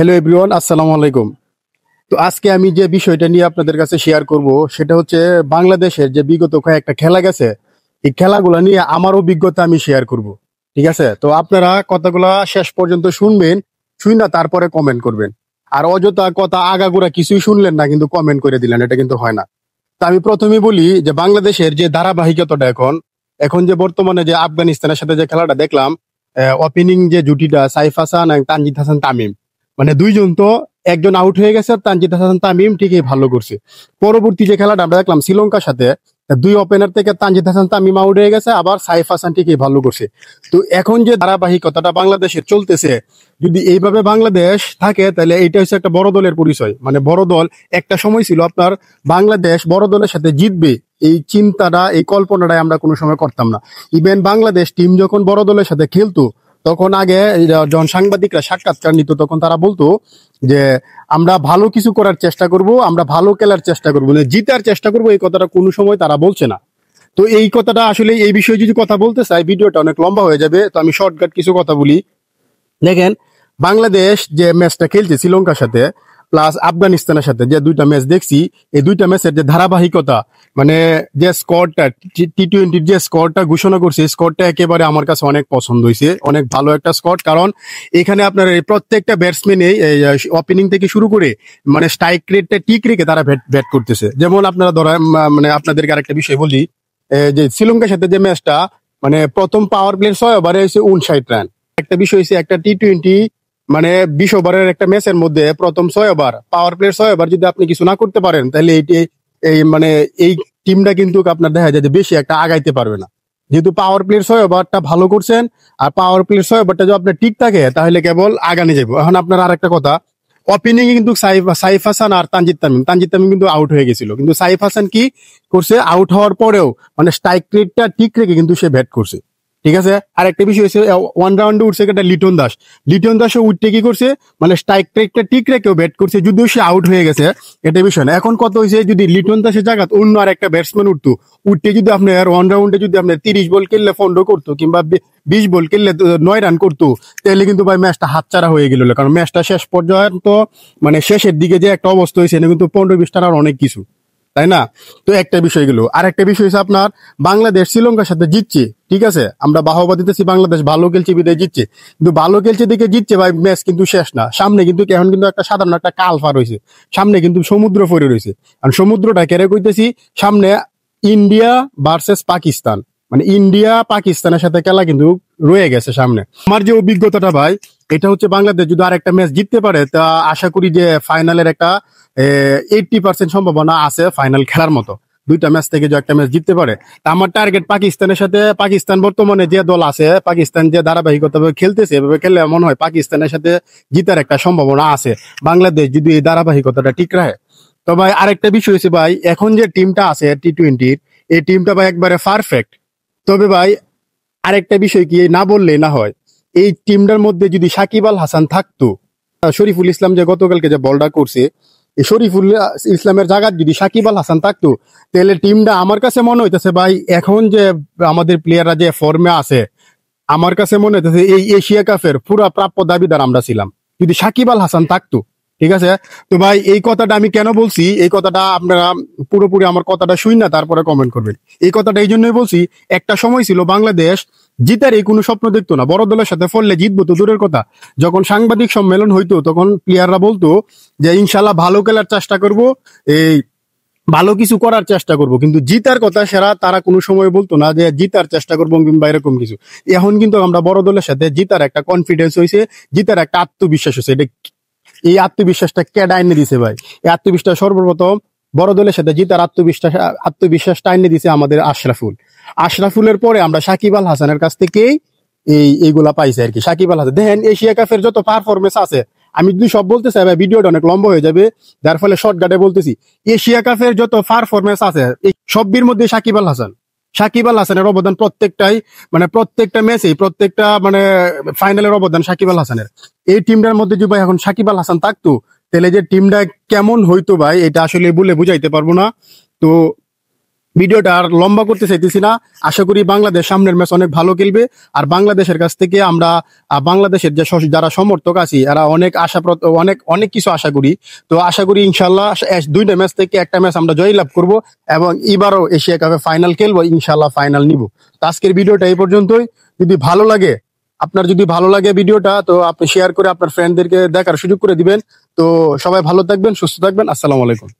Hello everyone, আসসালামু আলাইকুম। তো আজকে আমি যে বিষয়টা নিয়ে আপনাদের কাছে শেয়ার করব সেটা হচ্ছে বাংলাদেশের যে বিগত কয়েকটা খেলা গেছে, এই খেলাগুলো নিয়ে আমার অভিজ্ঞতা আমি শেয়ার করব। ঠিক আছে? তো আপনারা কথাগুলা শেষ পর্যন্ত শুনবেন, শুই না তারপরে কমেন্ট করবেন। আর অযথা কথা আগাগোড়া কিছুই শুনলেন না কিন্তু কমেন্ট করে দিলেন, এটা কিন্তু হয় না। তা আমি প্রথমে বলি যে বাংলাদেশের যে ধারাবাহিকতাটা এখন এখন যে বর্তমানে যে আফগানিস্তানের সাথে যে খেলাটা দেখলাম, ওপেনিং যে জুটিটা সাইফ হাসান আর তানজিদ হাসান তামিম, মানে দুইজন তো, একজন আউট হয়ে গেছে আর তানজিদ হাসান তামিম ঠিকই ভালো করছে। পরবর্তী যে খেলাটা আমরা দেখলাম শ্রীলঙ্কার সাথে, দুই ওপেনার থেকে তানজিদ হাসান তামিম আউট হয়ে গেছে, আবার সাইফ হাসান ঠিকই ভালো করছে। তো এখন যে ধারাবাহিকতাটা বাংলাদেশের চলতেছে, যদি এইভাবে বাংলাদেশ থাকে তাহলে এইটা হচ্ছে একটা বড় দলের পরিচয়। মানে বড় দল একটা সময় ছিল আপনার, বাংলাদেশ বড় দলের সাথে জিতবে, এই চিন্তাটা এই কল্পনাটাই আমরা কোনো সময় করতাম না। ইভেন বাংলাদেশ টিম যখন বড় দলের সাথে খেলতো, তখন আগে যখন সাংবাদিকরা সাক্ষাৎকার নিত তখন তারা বলতো যে আমরা ভালো কিছু করার চেষ্টা করব, আমরা ভালো খেলার চেষ্টা করবো, জিতার চেষ্টা করবো, এই কথাটা কোনো সময় তারা বলছে না। তো এই কথাটা আসলে, এই বিষয়ে যদি কথা বলতে চাই ভিডিওটা অনেক লম্বা হয়ে যাবে, তো আমি শর্টকাট কিছু কথা বলি। দেখেন, বাংলাদেশ যে ম্যাচটা খেলছে শ্রীলঙ্কার সাথে প্লাস আফগানিস্তানের সাথে, যে দুইটা ম্যাচ দেখছি, এই দুইটা ম্যাচের যে ধারাবাহিকতা, মানে যে স্কোরটা, টি-20 যে স্কোরটা ঘোষণা করছে, স্কোরটা একেবারে আমার কাছে অনেক পছন্দ হয়েছে, অনেক ভালো একটা স্কোর। কারণ এখানে আপনার এই প্রত্যেকটা ব্যাটসম্যানই ওপেনিং থেকে শুরু করে মানে স্ট্রাইক রেটটা ঠিক রেখে তারা ব্যাট করতেছে। যেমন আপনারা ধরেন, মানে আপনাদেরকে আরেকটা বিষয় বলি, যে শ্রীলঙ্কার সাথে যে ম্যাচটা, মানে প্রথম পাওয়ার প্লে 6 ওভারে হয়েছে 59 রান। একটা বিষয় হচ্ছে একটা টি-20, মানে 20 ওভারের একটা ম্যাচের মধ্যে প্রথম 6 ওভার পাওয়ার প্লের 6 ওভার যদি আপনি কিছু না করতে পারেন, তাহলে এই মানে এই টিমটা কিন্তু আপনার দেখা যায় যে বেশি একটা আগাইতে পারবে না। যেহেতু পাওয়ার প্লের 6 ওভারটা ভালো করছেন, আর পাওয়ার প্লের 6 ওভারটা যদি আপনার ঠিক থাকে তাহলে কেবল আগানে যাবো। এখন আপনার আর একটা কথা, ওপেনিং এ কিন্তু সাইফ হাসান আর তানজিদ তামিম কিন্তু আউট হয়ে গেছিল, কিন্তু সাইফ হাসান কি করছে, আউট হওয়ার পরেও মানে স্ট্রাইক রেটটা ঠিক রেখে কিন্তু সে ব্যাট করছে। ঠিক আছে? আর একটা বিষয় হচ্ছে, 1 রাউন্ডে উঠছে একটা লিটন দাসও উঠতে কি করছে, মানে স্ট্রাইক রেটটা ঠিক রেখেও ব্যাট করছে, যদিও সে আউট হয়ে গেছে, এটা বিষয় না। এখন কত হয়েছে, যদি লিটন দাসের জায়গা অন্য আর একটা ব্যাটসম্যান উঠতে যদি আপনার 1 রাউন্ডে যদি আপনার 30 বল খেললে 15 করতো, কিংবা 20 বল খেললে 9 রান করতো, তাহলে কিন্তু ভাই ম্যাচটা হাতছাড়া হয়ে গেল। কারণ ম্যাচটা শেষ পর্যন্ত, মানে শেষের দিকে যে একটা অবস্থা হয়েছে, এটা কিন্তু 15-20 রান অনেক কিছু, তাই না? তো একটা বিষয় গেল। আর একটা বিষয় হচ্ছে আপনার, বাংলাদেশ শ্রীলঙ্কার সাথে জিতছে, ঠিক আছে, আমরা বাহবা দিতেছি বাংলাদেশ ভালো খেলছে বিদায় জিতছে, কিন্তু ভালো খেলছে দিকে জিতছে ভাই, ম্যাচ কিন্তু শেষ না। সামনে কিন্তু এখন কিন্তু একটা সাধারণ একটা কাল পার হয়েছে, সামনে কিন্তু সমুদ্র পড়ে রয়েছে। আর সমুদ্রটা কেড়ে কইতেছি, সামনে ইন্ডিয়া ভার্সেস পাকিস্তান, মানে ইন্ডিয়া পাকিস্তানের সাথে খেলা কিন্তু রয়ে গেছে সামনে। আমার যে অভিজ্ঞতাটা ভাই, এটা হচ্ছে বাংলাদেশ যদি আর একটা ম্যাচ জিততে পারে, তা আশা করি যে ফাইনালের একটা 80% সম্ভাবনা আছে ফাইনাল খেলার মতো। দুইটা ম্যাচ থেকে যে একটা ম্যাচ জিততে পারে, তা আমার টার্গেট পাকিস্তানের সাথে। পাকিস্তান বর্তমানে যে দল আছে, পাকিস্তান যে ধারাবাহিকতাভাবে খেলতেছে, এভাবে খেললে মনে হয় পাকিস্তানের সাথে জিতার একটা সম্ভাবনা আছে, বাংলাদেশ যদি এই ধারাবাহিকতাটা ঠিক রাখে। তো ভাই আরেকটা বিষয় হচ্ছে ভাই, এখন যে টিমটা আছে টি-20, এই টিমটা ভাই একবারে পারফেক্ট। তবে ভাই আরেকটা বিষয় কি না বললেই না হয়, এই টিমটার মধ্যে যদি সাকিব আল হাসান থাকতো, শরীফুল ইসলাম যে গতকালকে যে বলটা করছে, এই শরীফুল ইসলামের জায়গায় যদি সাকিব আল হাসান থাকতো, তাহলে টিমটা আমার কাছে মনে হইতেছে ভাই, এখন যে আমাদের প্লেয়াররা যে ফর্মে আছে, আমার কাছে মনে হইতেছে এই এশিয়া কাপের পুরা প্রাপ্য দাবিদার আমরা ছিলাম, যদি সাকিব আল হাসান থাকতো। ঠিক আছে? তো ভাই এই কথাটা আমি কেন বলছি, এই কথাটা আপনারা পুরোপুরি আমার কথাটা শুই না তারপরে কমেন্ট করবেন। এই কথাটা এই জন্যই বলছি, একটা সময় ছিল বাংলাদেশ জিতার এই কোনো স্বপ্ন দেখতো না, বড় দলের সাথে ফললে জিতবো তো দূরের কথা, যখন সাংবাদিক সম্মেলন হইতো তখন প্লেয়াররা বলতো যে ইনশাল্লাহ ভালো খেলার চেষ্টা করব, এই ভালো কিছু করার চেষ্টা করব, কিন্তু জিতার কথা সেরা তারা কোনো সময় বলতো না যে জিতার চেষ্টা করবো কিংবা এরকম কিছু। এখন কিন্তু আমরা বড় দলের সাথে জিতার একটা কনফিডেন্স হয়েছে, জিতার একটা আত্মবিশ্বাস হয়েছে। এটা, এই আত্মবিশ্বাসটা কেডা এনে দিছে ভাই? এই আত্মবিশ্বাস সর্বপ্রথম বড় দলের সাথে জিতার আত্মবিশ্বাসটা এনে দিছে আমাদের আশরাফুলের পরে আমরা সাকিব আল হাসানের কাছ থেকেই এইগুলা পাইছে আর কি। সাকিব আল হাসান দেখেন, এশিয়া কাপের যত পারফরমেন্স আছে, আমি যদি সব বলতে চাই ভাই ভিডিওটা অনেক লম্বা হয়ে যাবে, যার ফলে শর্টকাটে বলতেছি। এশিয়া কাপের যত পারফরমেন্স আছে এই সববির মধ্যে সাকিব আল হাসানের অবদান প্রত্যেকটাই, মানে প্রত্যেকটা ম্যাচে, প্রত্যেকটা মানে ফাইনালের অবদান সাকিব আল হাসানের। এই টিমটার মধ্যে যদি ভাই এখন সাকিব আল হাসান থাকতো, তাহলে যে টিমটা কেমন হইতো ভাই, এটা আসলে বলে বুঝাইতে পারবো না। তো ভিডিওটা আর লম্বা করতে চাইতেছি না। আশা করি বাংলাদেশ সামনের ম্যাচ অনেক ভালো খেলবে। আর বাংলাদেশের কাছ থেকে আমরা বাংলাদেশের যে যারা সমর্থক আছি এরা অনেক অনেক অনেক কিছু আশা করি। তো আশা করি ইনশাল্লাহ দুইটা ম্যাচ থেকে একটা ম্যাচ আমরা জয়লাভ করব এবং এবারও এশিয়া কাপে ফাইনাল খেলবো, ইনশাল্লাহ ফাইনাল নিব। তো আজকের ভিডিওটা এই পর্যন্তই। যদি ভালো লাগে, আপনার যদি ভালো লাগে ভিডিওটা, তো আপনি শেয়ার করে আপনার ফ্রেন্ডদেরকে দেখার সুযোগ করে দিবেন। তো সবাই ভালো থাকবেন, সুস্থ থাকবেন। আসসালামু আলাইকুম।